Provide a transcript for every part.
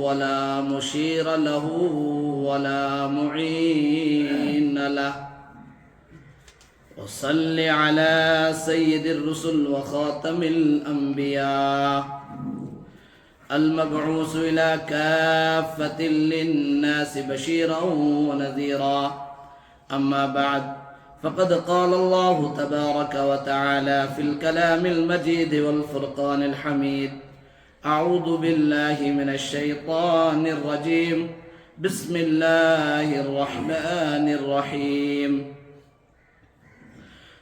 ولا مشير له ولا معين له. وصل على سيد الرسل وخاتم الأنبياء المبعوث إلى كافة للناس بشيرا ونذيرا. أما بعد، فقد قال الله تبارك وتعالى في الكلام المجيد والفرقان الحميد: أعوذ بالله من الشيطان الرجيم. بسم الله الرحمن الرحيم.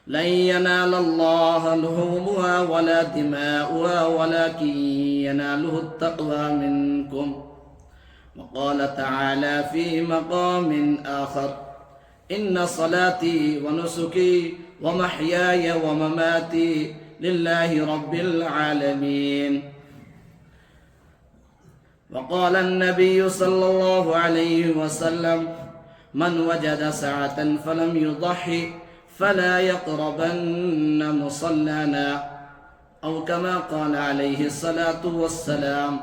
لن ينال الله لحومها ولا دماؤها ولكن يناله التقوى منكم. وقال تعالى في مقام آخر: إن صلاتي ونسكي ومحياي ومماتي لله رب العالمين. وقال النبي صلى الله عليه وسلم: من وجد سعة فلم يضحي فلا يقربن مصلانا، أو كما قال عليه الصلاة والسلام.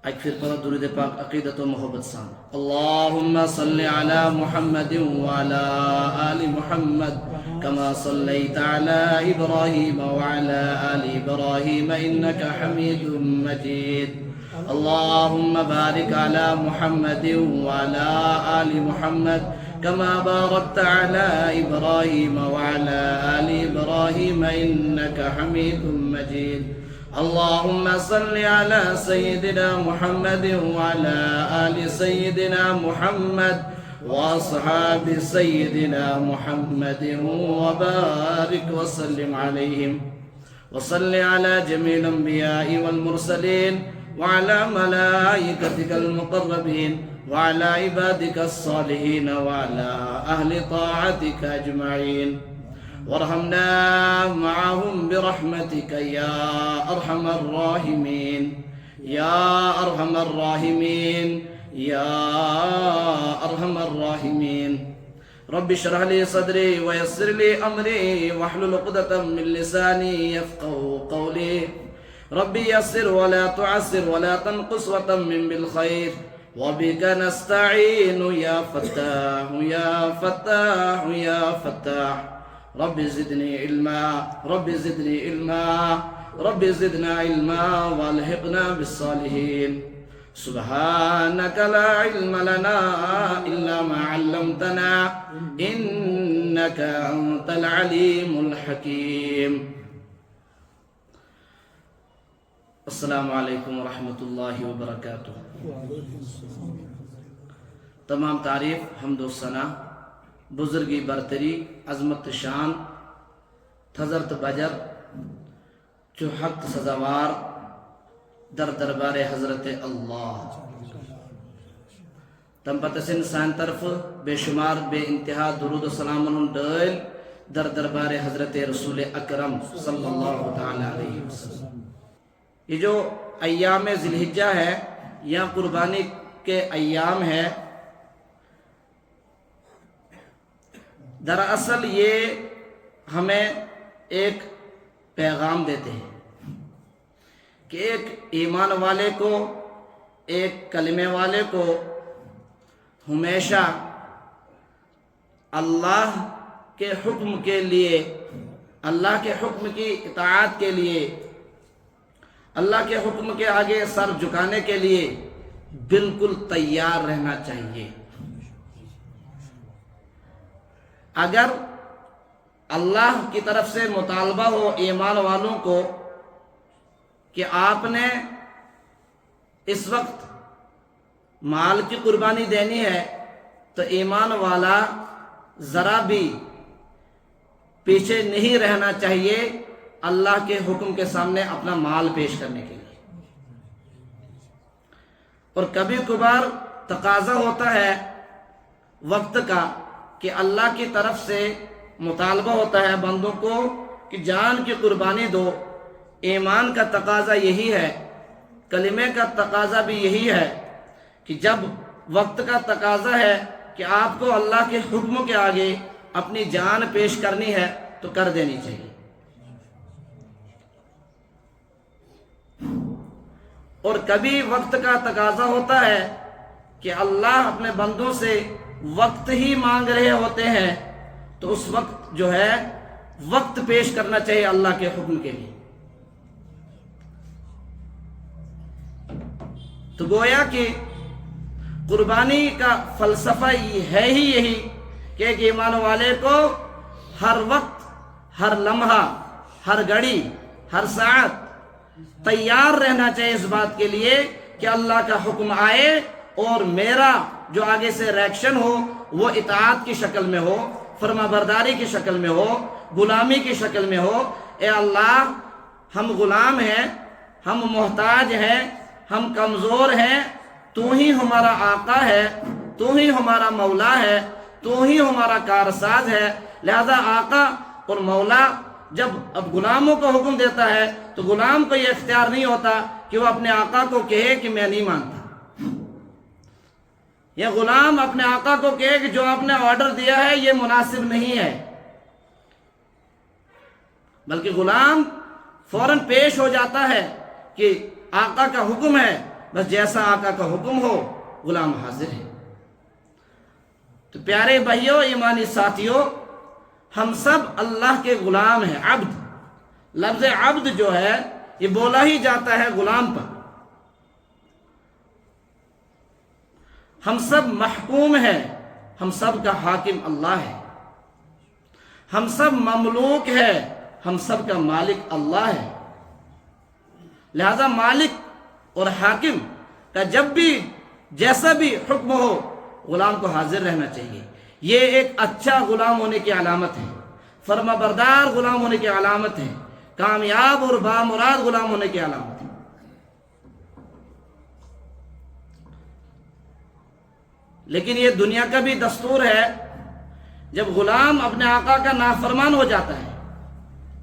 اکفر پر درود پاک عقیدت و محبت سان. اللهم صل على محمد وعلى آل محمد كما صليت على إبراهيم وعلى آل إبراهيم إنك حميد مجيد. اللهم بارك على محمد وعلى آل محمد كما باركت على إبراهيم وعلى آل إبراهيم إنك حميد مجيد. اللهم صل على سيدنا محمد وعلى آل سيدنا محمد وأصحاب سيدنا محمد وبارك وسلم عليهم. وصل على جميع الأنبياء والمرسلين وعلى ملائكتك المقربين وعلى عبادك الصالحين وعلى أهل طاعتك أجمعين، وارحمنا معهم برحمتك يا أرحم الراحمين يا أرحم الراحمين يا أرحم الراحمين. رب اشرح لي صدري ويسر لي أمري واحلل عقدة من لساني يفقهوا قولي. ربي يسر ولا تعسر ولا تنقص وتمم بالخير، وبك نستعين يا فتاح يا فتاح يا فتاح. رب زدني علما رب زدني علما رب زدنا علما والحقنا بالصالحين. سبحانك لا علم لنا إلا ما علمتنا إنك أنت العليم الحكيم. السلام علیکم ورحمۃ اللہ وبرکاتہ. تمام تعریف، حمد و ثنا، بزرگی برتری، عظمت شان، حضرت بجر جو حق سزاوار در دربار حضرت اللہ. تم پتسن سان طرف بے شمار بے انتہا درود و سلام ڈیل در دربار حضرت رسول اکرم صلی اللہ تعالی علیہ وسلم. یہ جو ایام ذی الحجہ ہے یا قربانی کے ایام ہے، دراصل یہ ہمیں ایک پیغام دیتے ہیں کہ ایک ایمان والے کو، ایک کلمے والے کو ہمیشہ اللہ کے حکم کے لیے، اللہ کے حکم کی اطاعت کے لیے، اللہ کے حکم کے آگے سر جھکانے کے لیے بالکل تیار رہنا چاہیے. اگر اللہ کی طرف سے مطالبہ ہو ایمان والوں کو کہ آپ نے اس وقت مال کی قربانی دینی ہے، تو ایمان والا ذرا بھی پیچھے نہیں رہنا چاہیے اللہ کے حکم کے سامنے اپنا مال پیش کرنے کے لیے. اور کبھی کبھار تقاضا ہوتا ہے وقت کا کہ اللہ کی طرف سے مطالبہ ہوتا ہے بندوں کو کہ جان کی قربانی دو. ایمان کا تقاضا یہی ہے، کلمے کا تقاضا بھی یہی ہے کہ جب وقت کا تقاضا ہے کہ آپ کو اللہ کے حکم کے آگے اپنی جان پیش کرنی ہے تو کر دینی چاہیے. اور کبھی وقت کا تقاضا ہوتا ہے کہ اللہ اپنے بندوں سے وقت ہی مانگ رہے ہوتے ہیں، تو اس وقت جو ہے وقت پیش کرنا چاہیے اللہ کے حکم کے لیے۔ تو گویا کہ قربانی کا فلسفہ ہے ہی یہی کہ ایک ایمان والے کو ہر وقت، ہر لمحہ، ہر گھڑی، ہر ساعت تیار رہنا چاہیے اس بات کے لیے کہ اللہ کا حکم آئے اور میرا جو آگے سے ریئیکشن ہو وہ اطاعت کی شکل میں ہو، فرما برداری کی شکل میں ہو، غلامی کی شکل میں ہو۔ اے اللہ، ہم غلام ہیں، ہم محتاج ہیں، ہم کمزور ہیں، تو ہی ہمارا آقا ہے، تو ہی ہمارا مولا ہے، تو ہی ہمارا کارساز ہے۔ لہذا آقا اور مولا جب اب غلاموں کو حکم دیتا ہے تو غلام کو یہ اختیار نہیں ہوتا کہ وہ اپنے آقا کو کہے کہ میں نہیں مانتا، یا غلام اپنے آقا کو کہے کہ جو آپ نے آرڈر دیا ہے یہ مناسب نہیں ہے، بلکہ غلام فوراً پیش ہو جاتا ہے کہ آقا کا حکم ہے، بس جیسا آقا کا حکم ہو غلام حاضر ہے۔ تو پیارے بھائیوں، ایمانی ساتھیوں، ہم سب اللہ کے غلام ہیں۔ عبد، لفظ عبد جو ہے یہ بولا ہی جاتا ہے غلام پر۔ ہم سب محکوم ہیں، ہم سب کا حاکم اللہ ہے، ہم سب مملوک ہے، ہم سب کا مالک اللہ ہے۔ لہذا مالک اور حاکم کا جب بھی جیسا بھی حکم ہو غلام کو حاضر رہنا چاہیے۔ یہ ایک اچھا غلام ہونے کی علامت ہے، فرما بردار غلام ہونے کی علامت ہے، کامیاب اور بامراد غلام ہونے کی علامت ہے۔ لیکن یہ دنیا کا بھی دستور ہے، جب غلام اپنے آقا کا نافرمان ہو جاتا ہے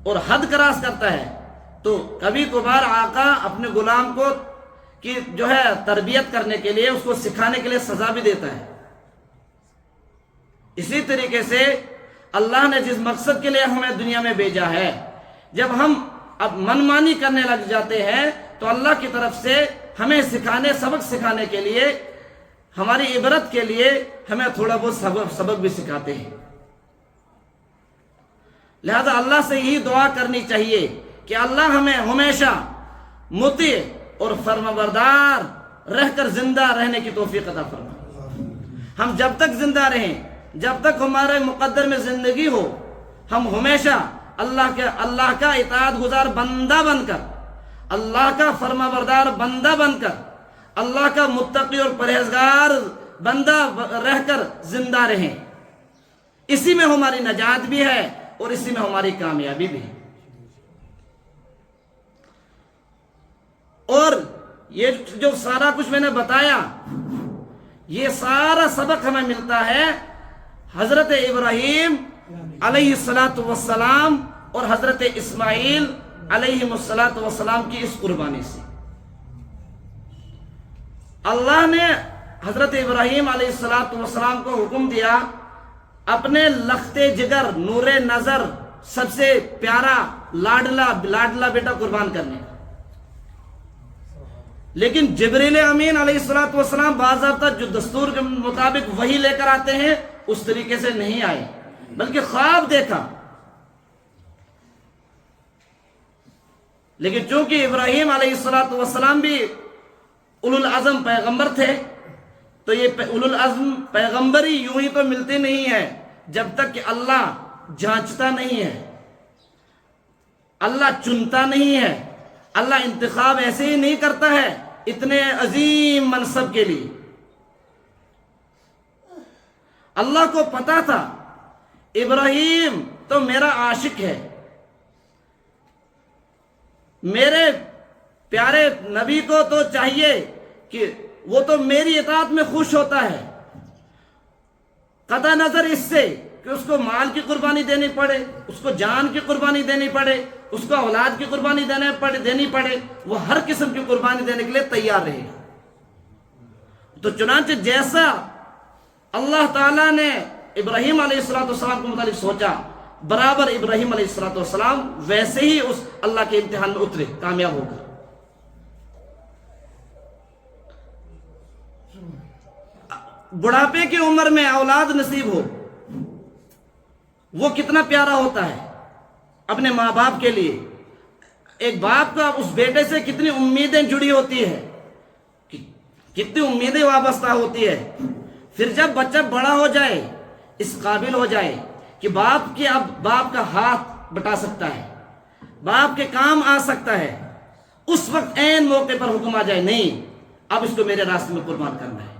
اور حد کراس کرتا ہے تو کبھی کبھار آقا اپنے غلام کو کی جو ہے تربیت کرنے کے لیے، اس کو سکھانے کے لیے سزا بھی دیتا ہے۔ اسی طریقے سے اللہ نے جس مقصد کے لیے ہمیں دنیا میں بھیجا ہے، جب ہم اب منمانی کرنے لگ جاتے ہیں تو اللہ کی طرف سے ہمیں سبق سکھانے کے لیے، ہماری عبرت کے لیے ہمیں تھوڑا بہت سبق بھی سکھاتے ہیں۔ لہذا اللہ سے یہی دعا کرنی چاہیے کہ اللہ ہمیں ہمیشہ مطیع اور فرمانبردار رہ کر زندہ رہنے کی توفیق عطا فرمائے۔ ہم جب تک زندہ رہیں، جب تک ہمارے مقدر میں زندگی ہو، ہم ہمیشہ اللہ کا اطاعت گزار بندہ بن کر، اللہ کا فرما بردار بندہ بن کر، اللہ کا متقی اور پرہیزگار بندہ رہ کر زندہ رہیں۔ اسی میں ہماری نجات بھی ہے اور اسی میں ہماری کامیابی بھی ہے۔ اور یہ جو سارا کچھ میں نے بتایا، یہ سارا سبق ہمیں ملتا ہے حضرت ابراہیم علیہ السلام اور حضرت اسماعیل علیہ السلام کی اس قربانی سے۔ اللہ نے حضرت ابراہیم علیہ السلام کو حکم دیا اپنے لخت جگر، نور نظر، سب سے پیارا لاڈلا بیٹا قربان کرنے کا۔ لیکن جبریل امین علیہ السلام باضابطہ جو دستور کے مطابق وحی لے کر آتے ہیں اس طریقے سے نہیں آئے، بلکہ خواب دیکھا۔ لیکن چونکہ ابراہیم علیہ السلام بھی اولو العزم پیغمبر تھے، تو یہ اولو العزم پیغمبری یوں ہی تو ملتے نہیں ہے جب تک کہ اللہ جانچتا نہیں ہے، اللہ چنتا نہیں ہے، اللہ انتخاب ایسے ہی نہیں کرتا ہے اتنے عظیم منصب کے لیے۔ اللہ کو پتا تھا ابراہیم تو میرا عاشق ہے، میرے پیارے نبی کو تو چاہیے کہ وہ تو میری اطاعت میں خوش ہوتا ہے، قطع نظر اس سے کہ اس کو مال کی قربانی دینی پڑے، اس کو جان کی قربانی دینی پڑے، اس کو اولاد کی قربانی دینی پڑے، وہ ہر قسم کی قربانی دینے کے لیے تیار رہے گا۔ تو چنانچہ جیسا اللہ تعالیٰ نے ابراہیم علیہ السلام کو متعلق سوچا، برابر ابراہیم علیہ السلام ویسے ہی اس اللہ کے امتحان میں اترے، کامیاب ہو کر۔ بڑھاپے کی عمر میں اولاد نصیب ہو، وہ کتنا پیارا ہوتا ہے اپنے ماں باپ کے لیے۔ ایک باپ کا اس بیٹے سے کتنی امیدیں جڑی ہوتی ہے، کتنی امیدیں وابستہ ہوتی ہے۔ پھر جب بچہ بڑا ہو جائے، اس قابل ہو جائے کہ اب باپ کا ہاتھ بٹا سکتا ہے، باپ کے کام آ سکتا ہے، اس وقت عین موقع پر حکم آ جائے نہیں اب اس کو میرے راستے میں قربان کرنا ہے۔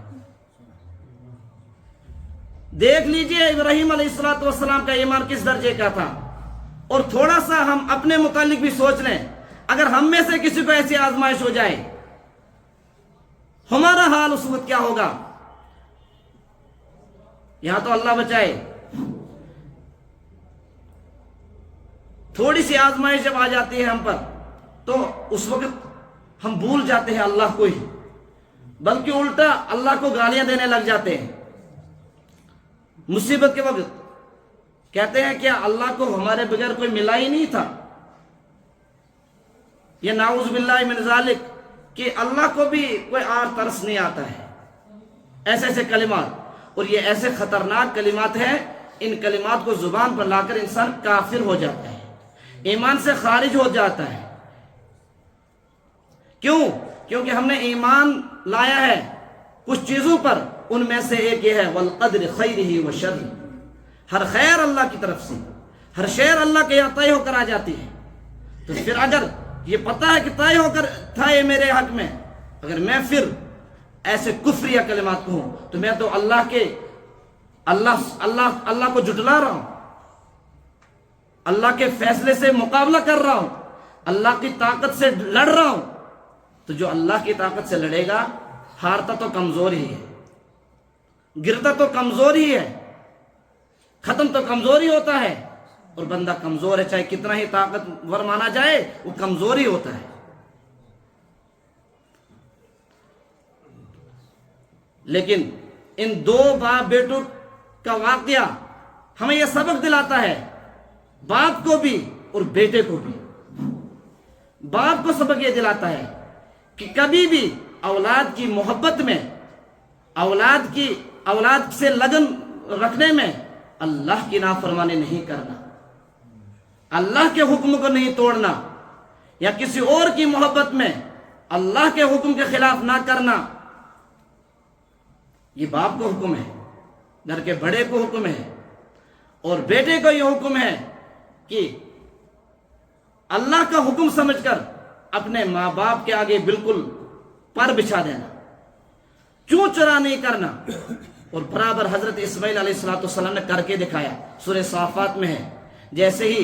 دیکھ لیجئے ابراہیم علیہ السلام کا ایمان کس درجے کا تھا، اور تھوڑا سا ہم اپنے متعلق بھی سوچ لیں، اگر ہم میں سے کسی کو ایسی آزمائش ہو جائے ہمارا حال اس وقت کیا ہوگا۔ یہاں تو اللہ بچائے، تھوڑی سی آزمائش جب آ جاتی ہے ہم پر تو اس وقت ہم بھول جاتے ہیں اللہ کو ہی، بلکہ الٹا اللہ کو گالیاں دینے لگ جاتے ہیں۔ مصیبت کے وقت کہتے ہیں کیا اللہ کو ہمارے بغیر کوئی ملا ہی نہیں تھا؟ یہ نعوذ باللہ من ذالک کہ اللہ کو بھی کوئی آر ترس نہیں آتا ہے۔ ایسے ایسے کلمات، اور یہ ایسے خطرناک کلمات ہیں، ان کلمات کو زبان پر لا کر انسان کافر ہو جاتا ہے، ایمان سے خارج ہو جاتا ہے۔ کیوں؟ کیونکہ ہم نے ایمان لایا ہے کچھ چیزوں پر، ان میں سے ایک یہ ہے والقدر خیرہ و شر، ہر خیر اللہ کی طرف سے، ہر شر اللہ کے یہاں طے ہو کر آ جاتی ہے۔ تو پھر اگر یہ پتہ ہے کہ طے ہو کر تھا یہ میرے حق میں، اگر میں پھر ایسے کفریہ کلمات کہوں تو میں تو اللہ کو جھٹلا رہا ہوں، اللہ کے فیصلے سے مقابلہ کر رہا ہوں، اللہ کی طاقت سے لڑ رہا ہوں۔ تو جو اللہ کی طاقت سے لڑے گا ہارتا تو کمزور ہی ہے، گرتا تو کمزور ہی ہے، ختم تو کمزور ہی ہوتا ہے، اور بندہ کمزور ہے، چاہے کتنا ہی طاقتور مانا جائے وہ کمزور ہی ہوتا ہے۔ لیکن ان دو باپ بیٹوں کا واقعہ ہمیں یہ سبق دلاتا ہے، باپ کو بھی اور بیٹے کو بھی۔ باپ کو سبق یہ دلاتا ہے کہ کبھی بھی اولاد کی محبت میں، اولاد سے لگن رکھنے میں اللہ کی نافرمانی نہیں کرنا، اللہ کے حکم کو نہیں توڑنا، یا کسی اور کی محبت میں اللہ کے حکم کے خلاف نہ کرنا۔ یہ باپ کو حکم ہے، گھر کے بڑے کو حکم ہے، اور بیٹے کو یہ حکم ہے کہ اللہ کا حکم سمجھ کر اپنے ماں باپ کے آگے بالکل پر بچھا دینا، چوں چرا نہیں کرنا۔ اور برابر حضرت اسماعیل علیہ السلام نے کر کے دکھایا، سورہ صافات میں ہے۔ جیسے ہی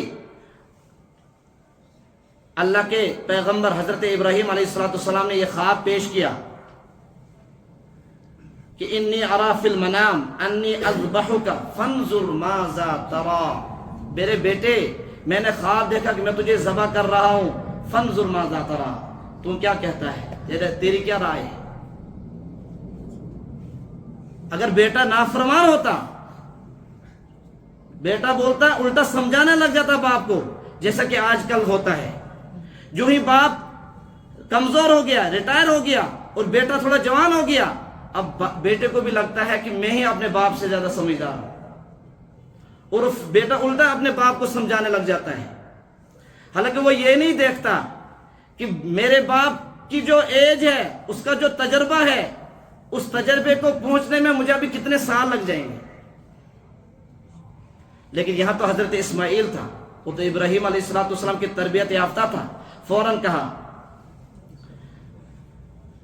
اللہ کے پیغمبر حضرت ابراہیم علیہ السلام نے یہ خواب پیش کیا کہ انی ارا فی المنام انی اذبحک فانظر ماذا تری، میرے بیٹے میں نے خواب دیکھا کہ میں تجھے ذبح کر رہا ہوں، فانظر ماذا تری، تو کیا کہتا ہے، تیری کیا رائے ہے؟ اگر بیٹا نافرمان ہوتا، بیٹا بولتا الٹا سمجھانے لگ جاتا باپ کو، جیسا کہ آج کل ہوتا ہے۔ جو ہی باپ کمزور ہو گیا، ریٹائر ہو گیا، اور بیٹا تھوڑا جوان ہو گیا، اب بیٹے کو بھی لگتا ہے کہ میں ہی اپنے باپ سے زیادہ سمجھدار ہوں، اور بیٹا الٹا اپنے باپ کو سمجھانے لگ جاتا ہے۔ حالانکہ وہ یہ نہیں دیکھتا کہ میرے باپ کی جو ایج ہے، اس کا جو تجربہ ہے، اس تجربے کو پہنچنے میں مجھے ابھی کتنے سال لگ جائیں گے۔ لیکن یہاں تو حضرت اسماعیل تھا، وہ تو ابراہیم علیہ السلام کی تربیت یافتہ تھا، فوراً کہا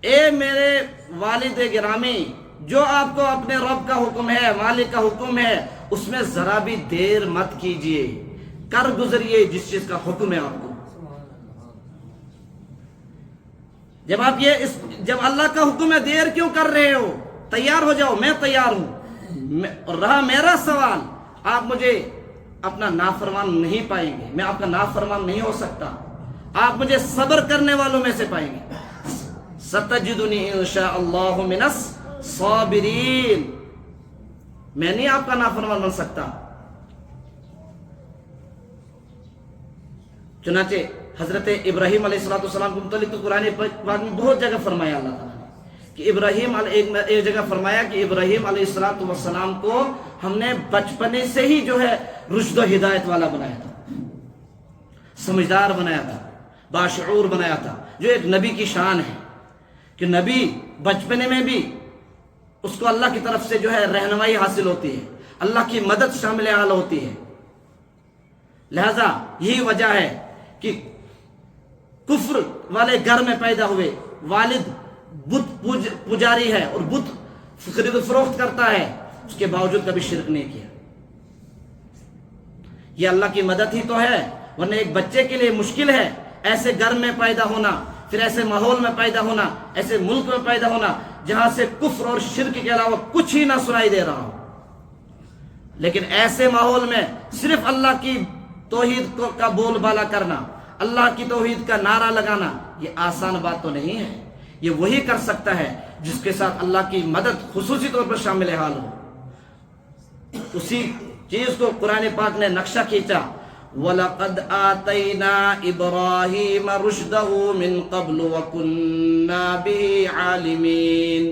اے میرے والد گرامی، جو آپ کو اپنے رب کا حکم ہے، مالک کا حکم ہے، اس میں ذرا بھی دیر مت کیجئے، کر گزریے جس چیز کا حکم ہے آپ کو۔ جب اللہ کا حکم ہے، دیر کیوں کر رہے ہو؟ تیار ہو جاؤ، میں تیار ہوں۔ اور رہا میرا سوال، آپ مجھے اپنا نافرمان نہیں پائیں گے، میں آپ کا نافرمان نہیں ہو سکتا، آپ مجھے صبر کرنے والوں میں سے پائیں گے۔ ستجدنی انشاء اللہ من الصابرین، میں نہیں آپ کا نافرمان بن سکتا۔ چنانچہ حضرت ابراہیم علیہ السلام کو متعلق تو قرآن پاک میں بہت جگہ فرمایا اللہ تعالیٰ نے کہ ابراہیم ایک جگہ فرمایا کہ ابراہیم علیہ السلام کو ہم نے بچپنے سے ہی جو ہے رشد و ہدایت والا بنایا تھا، سمجھدار بنایا تھا، باشعور بنایا تھا، جو ایک نبی کی شان ہے کہ نبی بچپنے میں بھی اس کو اللہ کی طرف سے جو ہے رہنمائی حاصل ہوتی ہے، اللہ کی مدد شامل حال ہوتی ہے۔ لہذا یہی وجہ ہے کہ کفر والے گھر میں پیدا ہوئے، والد بت پجاری ہے اور بت خرید و فروخت کرتا ہے، اس کے باوجود کبھی شرک نہیں کیا۔ یہ اللہ کی مدد ہی تو ہے، ورنہ ایک بچے کے لیے مشکل ہے ایسے گھر میں پیدا ہونا، پھر ایسے ماحول میں پیدا ہونا، ایسے ملک میں پیدا ہونا جہاں سے کفر اور شرک کے علاوہ کچھ ہی نہ سنائی دے رہا ہو۔ لیکن ایسے ماحول میں صرف اللہ کی توحید کا بول بالا کرنا، اللہ کی توحید کا نعرہ لگانا، یہ آسان بات تو نہیں ہے۔ یہ وہی کر سکتا ہے جس کے ساتھ اللہ کی مدد خصوصی طور پر شامل حال ہو۔ اسی چیز کو قرآن پاک نے نقشہ کھینچا، وَلَقَدْ آتَيْنَا إِبْرَاهِيمَ رُشْدَهُ مِنْ قَبْلُ وَكُنَّا بِهِ عَالِمِينَ۔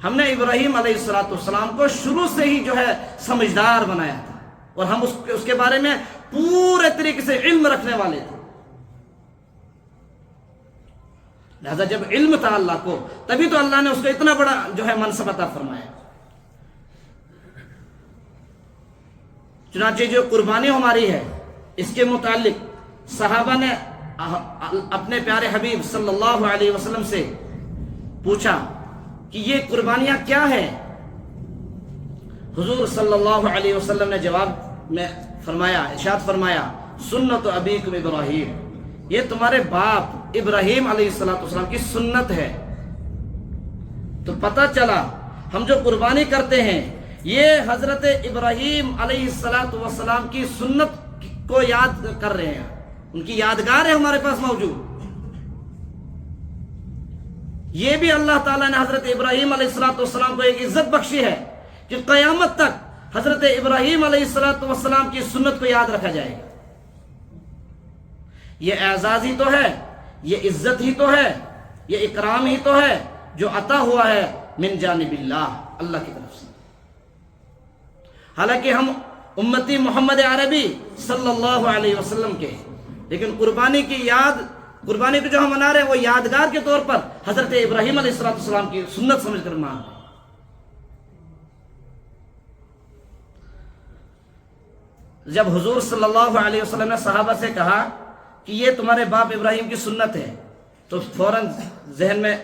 ہم نے ابراہیم علیہ السلام کو شروع سے ہی جو ہے سمجھدار بنایا تھا، اور ہم اس کے بارے میں پورے طریقے سے علم رکھنے والے تھے۔ لہذا جب علم تھا اللہ کو، تبھی تو اللہ نے اس کو اتنا بڑا جو ہے منصب عطا فرمایا۔ چنانچہ جو قربانی ہماری ہے، اس کے متعلق صحابہ نے اپنے پیارے حبیب صلی اللہ علیہ وسلم سے پوچھا کہ یہ قربانیاں کیا ہے؟ حضور صلی اللہ علیہ وسلم نے جواب میں فرمایا، ارشاد فرمایا، سنت ابیکم ابراہیم، یہ تمہارے باپ ابراہیم علیہ السلام کی سنت ہے۔ تو پتہ چلا ہم جو قربانی کرتے ہیں یہ حضرت ابراہیم علیہ السلام کی سنت کو یاد کر رہے ہیں، ان کی یادگار ہے ہمارے پاس موجود۔ یہ بھی اللہ تعالیٰ نے حضرت ابراہیم علیہ السلام کو ایک عزت بخشی ہے کہ قیامت تک حضرت ابراہیم علیہ السلام کی سنت کو یاد رکھا جائے گا۔ یہ اعزاز ہی تو ہے، یہ عزت ہی تو ہے، یہ اکرام ہی تو ہے جو عطا ہوا ہے من جانب اللہ کی طرف سے۔ حالانکہ ہم امتی محمد عربی صلی اللہ علیہ وسلم کے، لیکن قربانی کو جو ہم منا رہے ہیں وہ یادگار کے طور پر حضرت ابراہیم علیہ السلام کی سنت سمجھ کر مان رہے ہیں۔ جب حضور صلی اللہ علیہ وسلم نے صحابہ سے کہا کہ یہ تمہارے باپ ابراہیم کی سنت ہے، تو فوراً ذہن میں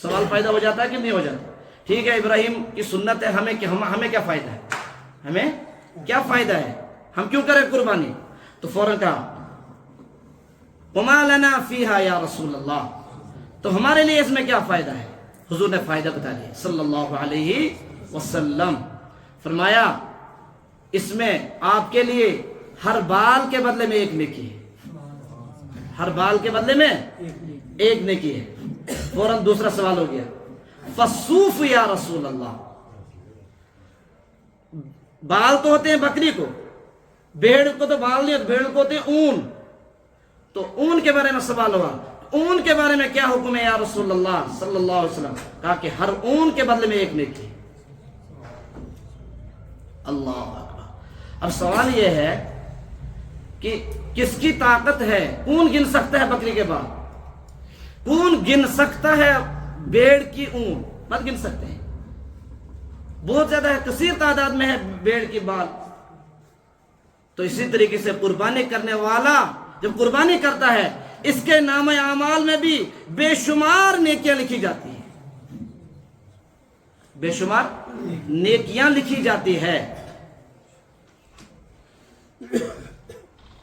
سوال پیدا ہو جاتا ہے کہ نہیں ہو جاتا؟ ٹھیک ہے، ابراہیم کی سنت ہے، ہمیں کیا فائدہ ہے؟ ہمیں کیا فائدہ ہے؟ ہم کیوں کریں قربانی؟ تو فوراً کہا وَمَا لَنَا فِيهَا يَا رسول اللہ، تو ہمارے لیے اس میں کیا فائدہ ہے؟ حضور نے فائدہ بتا دیا صلی اللہ علیہ وسلم۔ فرمایا اس میں آپ کے لیے ہر بال کے بدلے میں ایک نیکی ہے، ہر بال کے بدلے میں ایک نیکی ہے۔ فوراً دوسرا سوال ہو گیا، فَالصُّوفُ یا رسول اللہ، بال تو ہوتے ہیں بکری کو، بھیڑ کو تو بال نہیں ہوتے، بھیڑ کو ہوتے ہیں اون، تو اون کے بارے میں سوال ہوا، اون کے بارے میں کیا حکم ہے یا رسول اللہ صلی اللہ علیہ وسلم؟ کہا کہ ہر اون کے بدلے میں ایک نیکی۔ اللہ اکبر۔ اب سوال یہ ہے کہ کس کی طاقت ہے؟ کون گن سکتا ہے بکری کے بال؟ کون گن سکتا ہے بھیڑ کی اون؟ مت گن سکتے ہیں، بہت زیادہ ہے، کثیر تعداد میں ہے بھیڑ کی بال۔ تو اسی طریقے سے قربانی کرنے والا جب قربانی کرتا ہے، اس کے نام اعمال میں بھی بے شمار نیکیاں لکھی جاتی ہیں، بے شمار نیکیاں لکھی جاتی ہے۔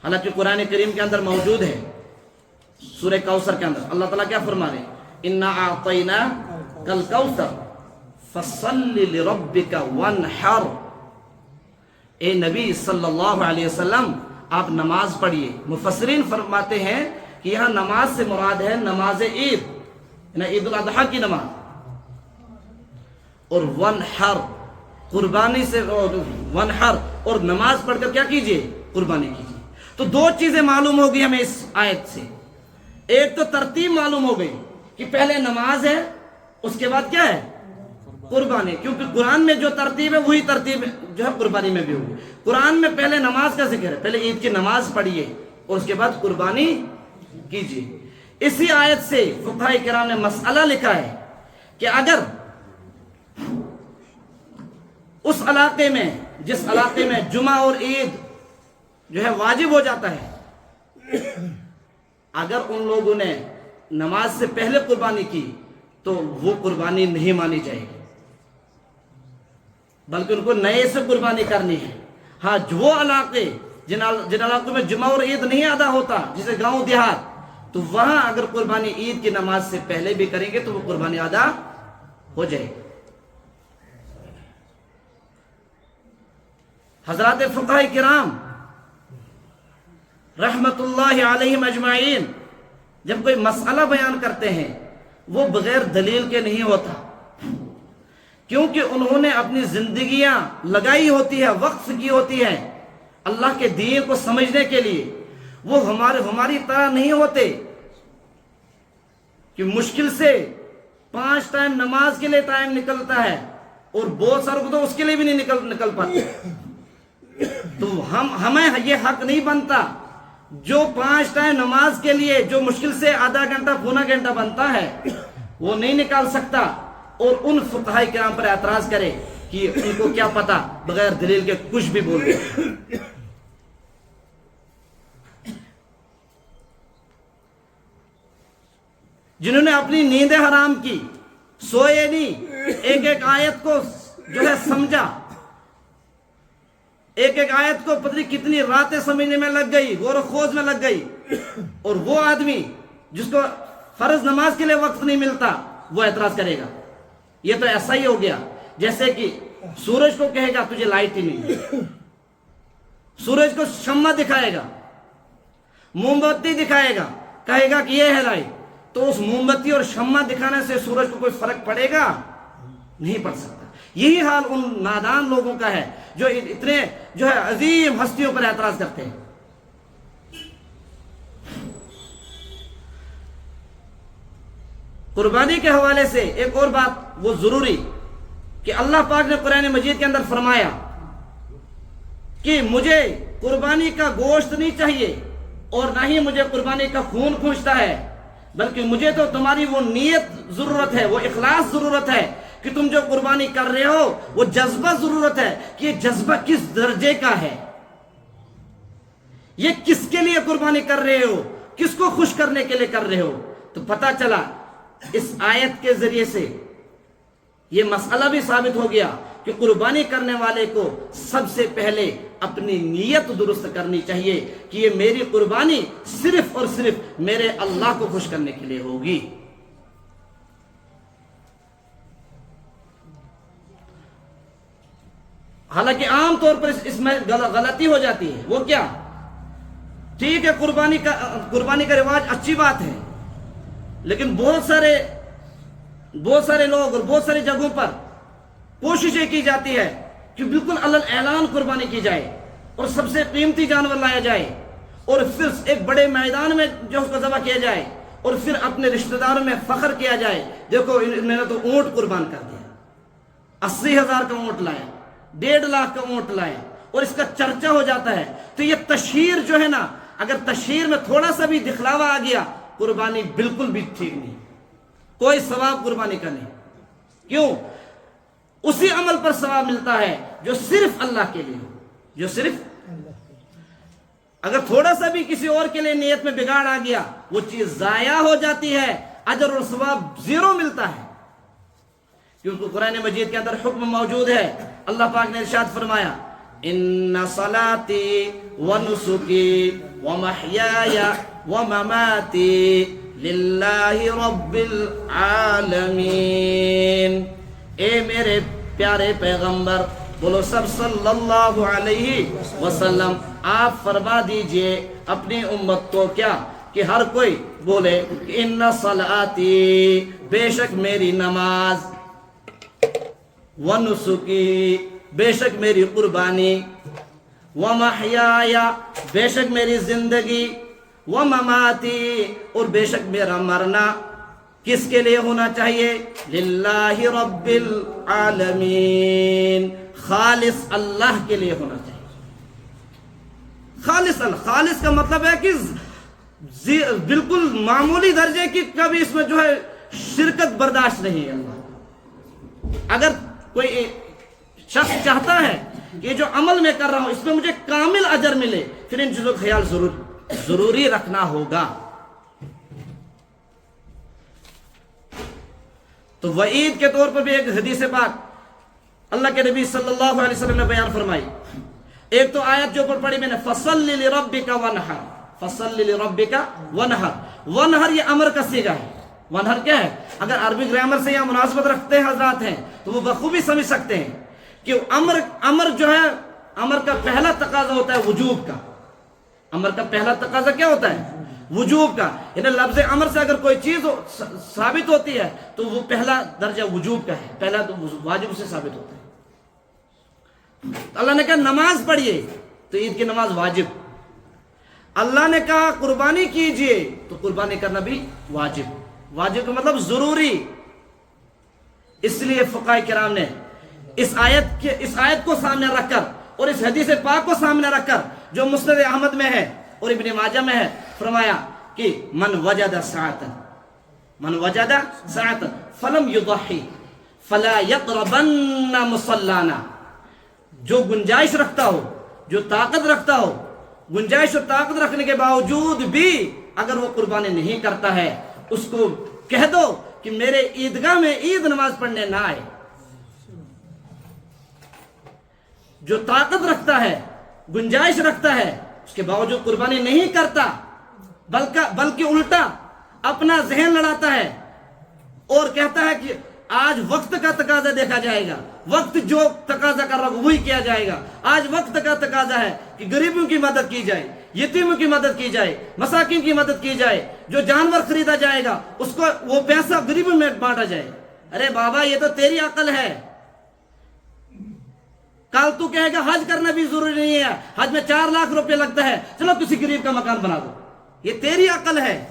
حالانکہ قرآن کریم کے اندر موجود ہے، سورہ کوثر کے اندر اللہ تعالیٰ کیا فرما رہے ہیں؟ اِنَّا أَعْطَيْنَاكَ الْكَوْثَرَ فَصَلِّ لِرَبِّكَ وَانْحَرْ۔ اے نبی صلی اللہ علیہ وسلم، آپ نماز پڑھیے۔ مفسرین فرماتے ہیں کہ یہاں نماز سے مراد ہے نماز عید، یعنی عید الاضحیٰ کی نماز، اور وانحر قربانی سے، وانحر اور نماز پڑھ کر کیا کیجئے؟ قربانی کیجئے۔ تو دو چیزیں معلوم ہوگی ہمیں اس آیت سے، ایک تو ترتیب معلوم ہو گئی کہ پہلے نماز ہے، اس کے بعد کیا ہے؟ قربانی. کیونکہ قرآن میں جو ترتیب ہے وہی ترتیب جو ہے قربانی میں بھی ہوگی. قرآن میں پہلے نماز کا ذکر ہے، پہلے عید کی نماز پڑھیے اور اس کے بعد قربانی کیجیے. اسی آیت سے فقہاء کرام نے مسئلہ لکھا ہے کہ اگر اس علاقے میں، جس علاقے میں جمعہ اور عید جو ہے واجب ہو جاتا ہے، اگر ان لوگوں نے نماز سے پہلے قربانی کی تو وہ قربانی نہیں مانی جائے گی، بلکہ ان کو نئے سے قربانی کرنی ہے. ہاں، جو علاقے جن علاقوں میں جمعہ اور عید نہیں ادا ہوتا، جیسے گاؤں دیہات، تو وہاں اگر قربانی عید کی نماز سے پہلے بھی کریں گے تو وہ قربانی ادا ہو جائے گی. حضرات فقہاء کرام رحمت اللہ علیہم اجمعین جب کوئی مسئلہ بیان کرتے ہیں وہ بغیر دلیل کے نہیں ہوتا، کیونکہ انہوں نے اپنی زندگیاں لگائی ہوتی ہے، وقف کی ہوتی ہے اللہ کے دین کو سمجھنے کے لیے. وہ ہماری طرح نہیں ہوتے کہ مشکل سے 5 ٹائم نماز کے لیے ٹائم نکلتا ہے اور بہت ساروں کو تو اس کے لیے بھی نہیں نکل پاتے. تو ہمیں یہ حق نہیں بنتا جو 5 ٹائم نماز کے لیے جو مشکل سے آدھا گھنٹہ پونا گھنٹہ بنتا ہے وہ نہیں نکال سکتا، اور ان فقہاء کرام پر اعتراض کرے کہ ان کو کیا پتا، بغیر دلیل کے کچھ بھی بول رہے. جنہوں نے اپنی نیندیں حرام کی، سوئے نہیں، ایک ایک آیت کو جو ہے سمجھا، ایک ایک آیت کو پتہ نہیں کتنی راتیں سمجھنے میں لگ گئی، غور و خوض میں لگ گئی. اور وہ آدمی جس کو فرض نماز کے لیے وقت نہیں ملتا وہ اعتراض کرے گا. یہ تو ایسا ہی ہو گیا جیسے کہ سورج کو کہے گا تجھے لائٹ ہی نہیں، سورج کو شمع دکھائے گا، موم بتی دکھائے گا، کہے گا کہ یہ ہے لائٹ، تو اس موم بتی اور شمع دکھانے سے سورج کو کوئی فرق پڑے گا؟ نہیں پڑ سکتا. یہی حال ان نادان لوگوں کا ہے جو اتنے جو ہے عظیم ہستیوں پر اعتراض کرتے ہیں. قربانی کے حوالے سے ایک اور بات وہ ضروری کہ اللہ پاک نے قرآن مجید کے اندر فرمایا کہ مجھے قربانی کا گوشت نہیں چاہیے اور نہ ہی مجھے قربانی کا خون کھوجتا ہے، بلکہ مجھے تو تمہاری وہ نیت ضرورت ہے، وہ اخلاص ضرورت ہے کہ تم جو قربانی کر رہے ہو وہ جذبہ ضرورت ہے کہ یہ جذبہ کس درجے کا ہے، یہ کس کے لیے قربانی کر رہے ہو، کس کو خوش کرنے کے لیے کر رہے ہو. تو پتہ چلا اس آیت کے ذریعے سے یہ مسئلہ بھی ثابت ہو گیا کہ قربانی کرنے والے کو سب سے پہلے اپنی نیت درست کرنی چاہیے کہ یہ میری قربانی صرف اور صرف میرے اللہ کو خوش کرنے کے لیے ہوگی. حالانکہ عام طور پر اس میں غلطی ہو جاتی ہے. وہ کیا؟ ٹھیک ہے، قربانی کا رواج اچھی بات ہے، لیکن بہت سارے لوگ اور بہت ساری جگہوں پر کوششیں کی جاتی ہے کہ بالکل علل اعلان قربانی کی جائے اور سب سے قیمتی جانور لایا جائے اور پھر ایک بڑے میدان میں جو اس کو ذبح کیا جائے اور پھر اپنے رشتہ داروں میں فخر کیا جائے، دیکھو میں نے تو اونٹ قربان کر دیا، 80,000 کا اونٹ لایا، 1.5 لاکھ کا اونٹ لائے، اور اس کا چرچا ہو جاتا ہے. تو یہ تشہیر جو ہے نا، اگر تشہیر میں تھوڑا سا بھی دکھلاوا آ گیا قربانی بالکل بھی ٹھیک نہیں، کوئی ثواب قربانی کا نہیں. کیوں؟ اسی عمل پر ثواب ملتا ہے جو صرف اللہ کے لیے ہو، جو صرف اگر تھوڑا سا بھی کسی اور کے لیے نیت میں بگاڑ آ گیا وہ چیز ضائع ہو جاتی ہے، اجر اور ثواب 0 ملتا ہے. کیونکہ قرآن مجید کے اندر حکم موجود ہے. اللہ پاک نے ارشاد فرمایا ان صلاتی ونسکی ومحیای ومماتی للہ رب العالمین. اے میرے پیارے پیغمبر، بولو سب صلی اللہ علیہ وسلم، آپ فرما دیجئے اپنی امت کو کیا کہ ہر کوئی بولے کہ ان صلاتی، بے شک میری نماز، ونسکی، بے شک میری قربانی، ومحیای، بے شک میری زندگی، ومماتی، اور بے شک میرا مرنا، کس کے لیے ہونا چاہیے؟ للہ رب العالمین، خالص اللہ کے لیے ہونا چاہیے۔ خالص کا مطلب ہے کہ بالکل معمولی درجے کی کبھی اس میں جو ہے شرکت برداشت نہیں ہے اللہ۔ اگر کوئی شخص چاہتا ہے کہ جو عمل میں کر رہا ہوں اس میں مجھے کامل اجر ملے، پھر ان چیزوں کا خیال ضروری رکھنا ہوگا۔ تو وعید کے طور پر بھی ایک حدیث پاک اللہ کے نبی صلی اللہ علیہ وسلم نے بیان فرمائی۔ ایک تو آیت جو اوپر پڑھی میں نے، فَصَلِّ لِرَبِّكَ وَانْحَرْ، فَصَلِّ لِرَبِّكَ وَانْحَرْ۔ وَانْحَرْ یہ امر کا صیغہ ہے۔ وانحر کیا ہے؟ اگر عربی گرامر سے یا مناسبت رکھتے ہیں حضرات ہیں تو وہ بخوبی سمجھ سکتے ہیں کہ امر جو ہے، امر کا پہلا تقاضا ہوتا ہے وجوب کا۔ امر کا پہلا تقاضا کیا ہوتا ہے؟ وجوب کا۔ یعنی لفظ امر سے اگر کوئی چیز ثابت ہوتی ہے تو وہ پہلا درجہ وجوب کا ہے، پہلا تو واجب سے ثابت ہوتا ہے۔ اللہ نے کہا نماز پڑھیے تو عید کی نماز واجب۔ اللہ نے کہا قربانی کیجئے تو قربانی کرنا بھی واجب۔ واجب کا مطلب ضروری۔ اس لیے فقہاء کرام نے اس آیت کو سامنے رکھ کر اور اس حدیث پاک کو سامنے رکھ کر جو مسند احمد میں ہے اور ابن ماجہ میں ہے فرمایا کہ من وجد ساعتا فلم یضحی فلا یقربن مصلانا، جو گنجائش رکھتا ہو، جو طاقت رکھتا ہو، گنجائش اور طاقت رکھنے کے باوجود بھی اگر وہ قربانی نہیں کرتا ہے، اس کو کہہ دو کہ میرے عیدگاہ میں عید نماز پڑھنے نہ آئے۔ جو طاقت رکھتا ہے، گنجائش رکھتا ہے، اس کے باوجود قربانی نہیں کرتا، بلکہ الٹا اپنا ذہن لڑاتا ہے اور کہتا ہے کہ آج وقت کا تقاضا دیکھا جائے گا، وقت جو تقاضا کر رہا وہی کیا جائے گا۔ آج وقت کا تقاضا ہے کہ غریبوں کی مدد کی جائے، یتیموں کی مدد کی جائے، مساکین کی مدد کی جائے، جو جانور خریدا جائے گا اس کو وہ پیسہ غریبوں میں بانٹا جائے۔ ارے بابا یہ تو تیری عقل ہے۔ کل تو کہے گا حج کرنا بھی ضروری نہیں ہے، حج میں 4 لاکھ روپے لگتا ہے، چلو کسی غریب کا مکان بنا دو۔ یہ تیری عقل ہے۔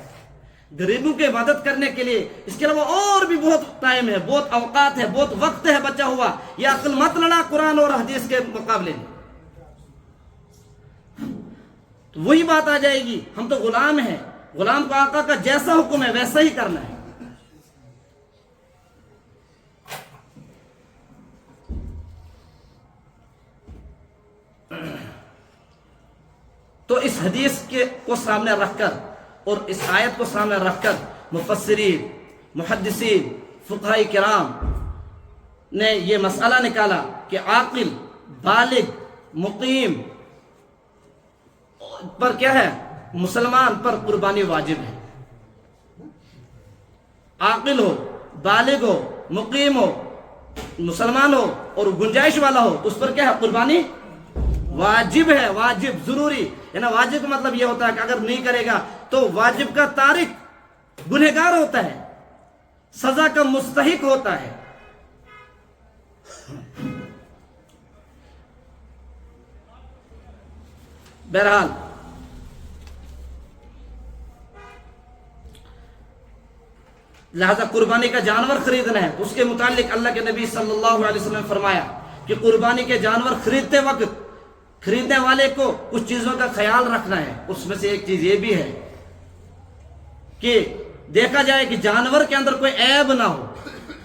غریبوں کی مدد کرنے کے لیے اس کے علاوہ اور بھی بہت ٹائم ہے، بہت اوقات ہے، بہت وقت ہے بچا ہوا۔ یہ عقل مت لڑا قرآن اور حدیث کے مقابلے میں۔ تو وہی بات آ جائے گی، ہم تو غلام ہیں، غلام کو آقا کا جیسا حکم ہے ویسا ہی کرنا ہے۔ تو اس حدیث کو سامنے رکھ کر اور اس آیت کو سامنے رکھ کر مفسرین، محدثین، فقہاء کرام نے یہ مسئلہ نکالا کہ عاقل، بالغ، مقیم پر کیا ہے؟ مسلمان پر قربانی واجب ہے۔ عاقل ہو، بالغ ہو، مقیم ہو، مسلمان ہو اور گنجائش والا ہو تو اس پر کیا ہے؟ قربانی واجب ہے، واجب، ضروری۔ یعنی واجب کا مطلب یہ ہوتا ہے کہ اگر نہیں کرے گا تو واجب کا تارک گنہگار ہوتا ہے، سزا کا مستحق ہوتا ہے۔ بہرحال لہذا قربانی کا جانور خریدنا ہے، اس کے متعلق اللہ کے نبی صلی اللہ علیہ وسلم نے فرمایا کہ قربانی کے جانور خریدتے وقت خریدنے والے کو کچھ چیزوں کا خیال رکھنا ہے۔ اس میں سے ایک چیز یہ بھی ہے کہ دیکھا جائے کہ جانور کے اندر کوئی عیب نہ ہو،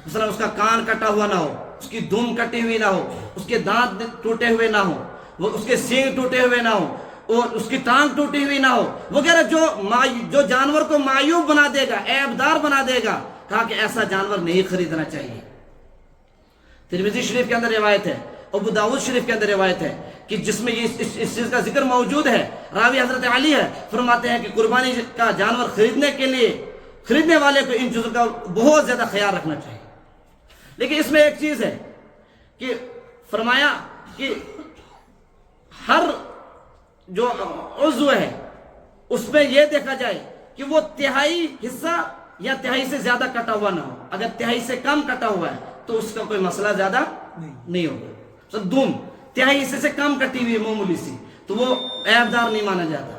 مثلا اس کا کان کٹا ہوا نہ ہو، اس کی دم کٹی ہوئی نہ ہو، اس کے دانت ٹوٹے ہوئے نہ ہو، اس کے سینگ ٹوٹے ہوئے نہ ہو اور اس کی ٹانگ ٹوٹی ہوئی نہ ہو، وغیرہ جو جانور کو معیوب بنا دے گا، عیب دار بنا دے گا، کہا کہ ایسا جانور نہیں خریدنا چاہیے۔ ترمذی شریف کے اندر روایت ہے، ابو داؤد شریف کے اندر روایت ہے کہ جس میں اس چیز کا ذکر موجود ہے، راوی حضرت علی ہے، فرماتے ہیں کہ قربانی کا جانور خریدنے والے کو ان چیزوں کا بہت زیادہ خیال رکھنا چاہیے۔ لیکن اس میں ایک چیز ہے کہ فرمایا کہ ہر جو عضو ہے اس میں یہ دیکھا جائے کہ وہ تہائی حصہ یا تہائی سے زیادہ کٹا ہوا نہ ہو۔ اگر تہائی سے کم کٹا ہوا ہے تو اس کا کوئی مسئلہ زیادہ نہیں ہوگا۔ دم تہائی حصے سے کم کٹی ہوئی معمولی سی تو وہ عیب دار نہیں مانا جاتا۔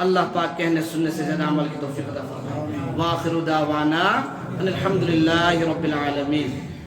اللہ پاک کہنے سننے سے زیادہ عمل کی توفیق عطا فرمائے. وآخر دعوانا ان الحمدللہ رب العالمین.